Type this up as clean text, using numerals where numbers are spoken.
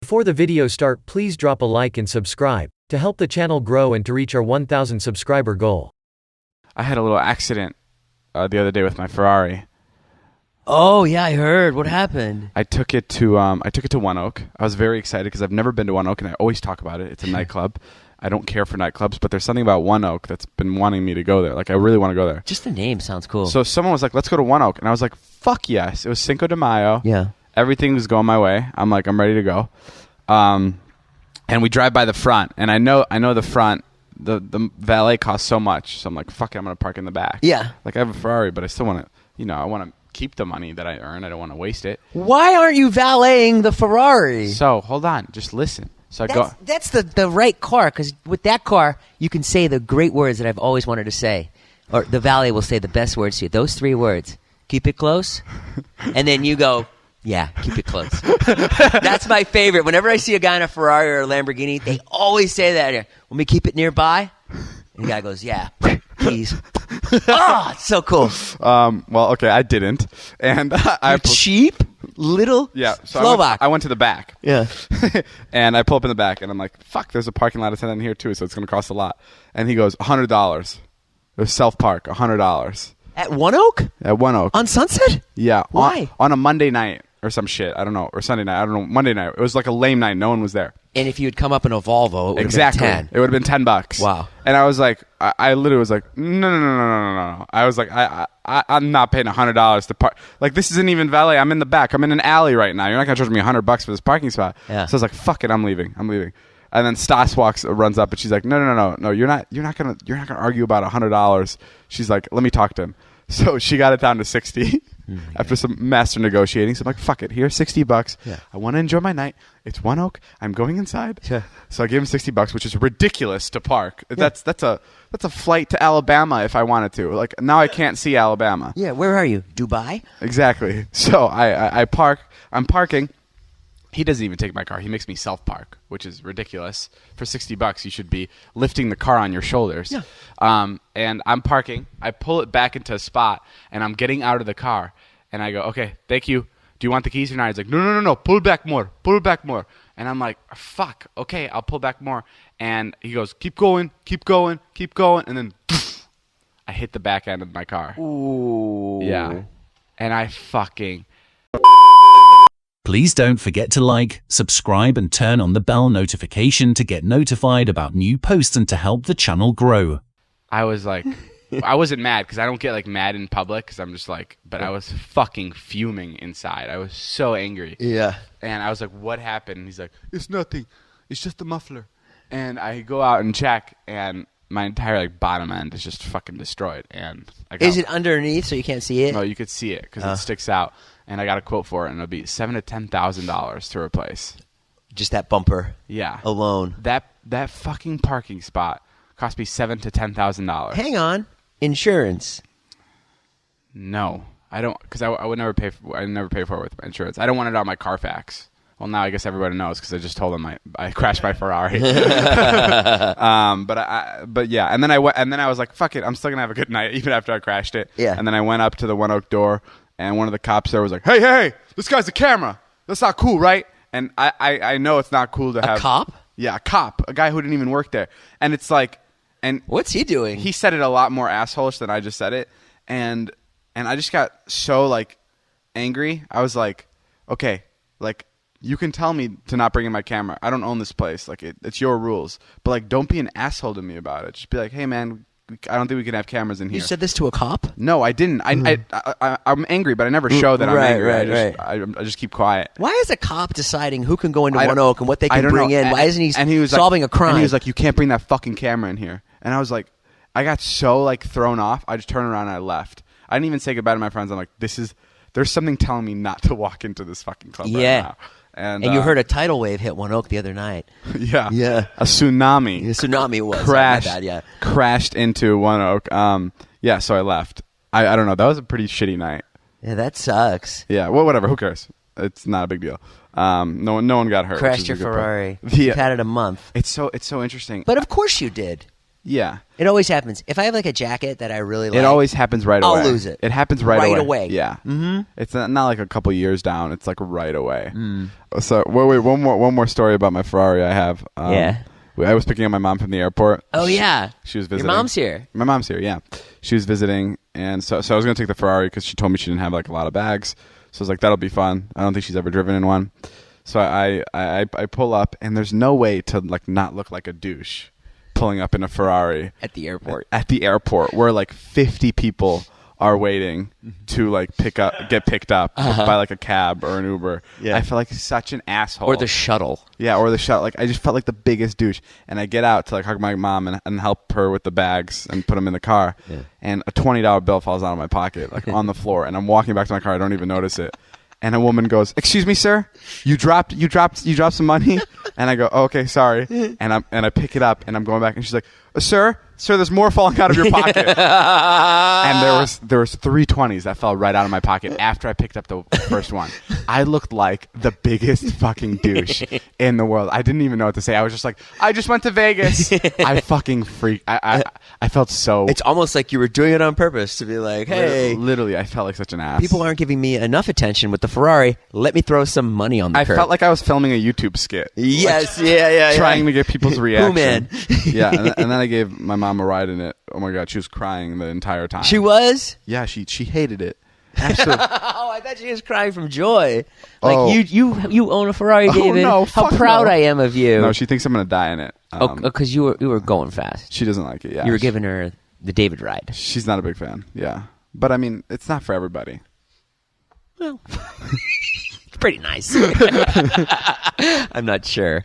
Before the video start, please drop a like and subscribe to help the channel grow and to reach our 1,000 subscriber goal. I had a little accident the other day with my Ferrari. Oh yeah, I heard. What happened? I took it to One Oak. I was very excited because I've never been to One Oak, and I always talk about it. It's a nightclub. I don't care for nightclubs, but there's something about One Oak that's been wanting me to go there. Like, I really want to go there. Just the name sounds cool. So someone was like, let's go to One Oak. And I was like, fuck yes. It was Cinco de Mayo. Yeah. Everything was going my way. I'm like, I'm ready to go. And we drive by the front, and I know the front, the valet costs so much. So I'm like, fuck it, I'm going to park in the back. Yeah. Like, I have a Ferrari, but I still want to, I want to keep the money that I earn. I don't want to waste it. Why aren't you valeting the Ferrari? So, hold on. Just listen. So That's the right car, because with that car, you can say the great words that I've always wanted to say. Or the valet will say the best words to you. Those 3 words. Keep it close. And then you go, yeah, keep it close. That's my favorite. Whenever I see a guy in a Ferrari or a Lamborghini, they always say that. Want me to keep it nearby? And the guy goes, yeah, please. Oh, it's so cool. Well, okay, I didn't. And You're cheap little Slovak. I went to the back. Yeah. And I pull up in the back, and I'm like, fuck, there's a parking lot attendant here too, so it's going to cost a lot. And he goes, $100. It was self-park, $100. At One Oak? At One Oak. On Sunset? Yeah. Why? On a Monday night or some shit. I don't know. Or Sunday night. I don't know. Monday night. It was like a lame night. No one was there. And if you had come up in a Volvo, it would exactly. have been 10. It would have been $10. Wow. And I was like, I literally was like, no. I was like, I'm not paying $100 to park. Like, this isn't even valet. I'm in the back. I'm in an alley right now. You're not going to charge me $100 for this parking spot. Yeah. So I was like, fuck it. I'm leaving. And then Stas runs up, and she's like, no. You're not gonna argue about $100. She's like, let me talk to him. So she got it down to 60 after some master negotiating. So I'm like, fuck it. Here's $60. Yeah. I want to enjoy my night. It's One Oak. I'm going inside. Yeah. So I gave him $60, which is ridiculous to park. Yeah. That's a flight to Alabama if I wanted to. Like, now I can't see Alabama. Yeah. Where are you? Dubai? Exactly. So I park. I'm parking. He doesn't even take my car. He makes me self-park, which is ridiculous. For $60, you should be lifting the car on your shoulders. Yeah. And I'm parking. I pull it back into a spot, and I'm getting out of the car. And I go, okay, thank you. Do you want the keys or not? He's like, no. Pull it back more. And I'm like, fuck. Okay, I'll pull back more. And he goes, keep going. And then I hit the back end of my car. Ooh. Yeah. And I fucking... Please don't forget to like, subscribe, and turn on the bell notification to get notified about new posts and to help the channel grow. I was like, I wasn't mad because I don't get like mad in public because I'm just like, but I was fucking fuming inside. I was so angry. Yeah. And I was like, what happened? And he's like, it's nothing. It's just a muffler. And I go out and check, and my entire like bottom end is just fucking destroyed. And is it underneath so you can't see it? No, you could see it because it sticks out. And I got a quote for it, and it'll be $7,000 to $10,000 to replace. Just that bumper. Yeah. Alone. That fucking parking spot cost me $7,000 to $10,000. Hang on. Insurance. No, I don't, because I would never pay. I never pay for it with my insurance. I don't want it on my Carfax. Well, now I guess everybody knows because I just told them I crashed my Ferrari. But yeah, and then I was like, fuck it, I'm still gonna have a good night even after I crashed it. Yeah. And then I went up to the One Oak door. And one of the cops there was like, hey, this guy's a camera. That's not cool, right? And I know it's not cool to have... A cop? Yeah, a cop. A guy who didn't even work there. And it's like... and what's he doing? He said it a lot more asshole-ish than I just said it. And I just got so, like, angry. I was like, okay, like, you can tell me to not bring in my camera. I don't own this place. Like, it's your rules. But, like, don't be an asshole to me about it. Just be like, hey, man... I don't think we can have cameras in here. You said this to a cop? No, I didn't. I'm angry, but I never show that I'm angry. I just keep quiet. Why is a cop deciding who can go into One Oak and what they can bring in? Why isn't he solving a crime? And he was like, you can't bring that fucking camera in here. And I was like, I got so like thrown off. I just turned around and I left. I didn't even say goodbye to my friends. I'm like, there's something telling me not to walk into this fucking club right now. And you heard a tidal wave hit One Oak the other night. Yeah. Yeah. A tsunami. A tsunami was. Crashed into One Oak. Yeah, so I left. I don't know. That was a pretty shitty night. Yeah, that sucks. Yeah, well, whatever. Who cares? It's not a big deal. No one got hurt. Crashed your Ferrari. You've had it a month. It's so interesting. But of course you did. Yeah. It always happens. If I have like a jacket that I really like, It always happens right away. I'll lose it. It happens right Right away. away. Yeah. Mm-hmm. It's not like a couple years down. It's like right away. Mm. So wait, one more story about my Ferrari I have. Yeah. I was picking up my mom from the airport. Oh, yeah. She was visiting. Your mom's here. My mom's here, yeah. She was visiting, and so I was going to take the Ferrari because she told me she didn't have like a lot of bags. So I was like, that'll be fun. I don't think she's ever driven in one. So I pull up, and there's no way to like not look like a douche pulling up in a Ferrari At the airport. At the airport, where like 50 people are waiting to like get picked up by like a cab or an Uber. Yeah. I feel like such an asshole. Or the shuttle. Yeah, or the shuttle. Like I just felt like the biggest douche. And I get out to like hug my mom and help her with the bags and put them in the car. Yeah. And a $20 bill falls out of my pocket, like on the floor. And I'm walking back to my car. I don't even notice it. And a woman goes, "Excuse me, sir, you dropped some money." And I go, "Oh, okay, sorry." And I pick it up and I'm going back, and she's like, "Sir, there's more falling out of your pocket." And there was 3 20s that fell right out of my pocket after I picked up the first one. I looked like the biggest fucking douche in the world. I didn't even know what to say. I was just like, "I just went to Vegas." I fucking freaked. I felt so. It's almost like you were doing it on purpose to be like, hey, Literally, I felt like such an ass. people aren't giving me enough attention with the Ferrari. Let me throw some money on the I curb. felt like I was filming a YouTube skit. Yes, yeah. Trying to get people's reaction. Man. Yeah, and then I gave my mom a ride in it. Oh my god, she was crying the entire time. She was? Yeah, she hated it. Absolutely. Oh, I thought she was crying from joy. Like, Oh. you own a Ferrari, David. no, How fuck proud no. I am of you. No, she thinks I'm gonna die in it. Because you were going fast. She doesn't like it. Yeah, You were giving her the David ride. She's not a big fan. Yeah, but I mean, it's not for everybody. Well, it's pretty nice. I'm not sure.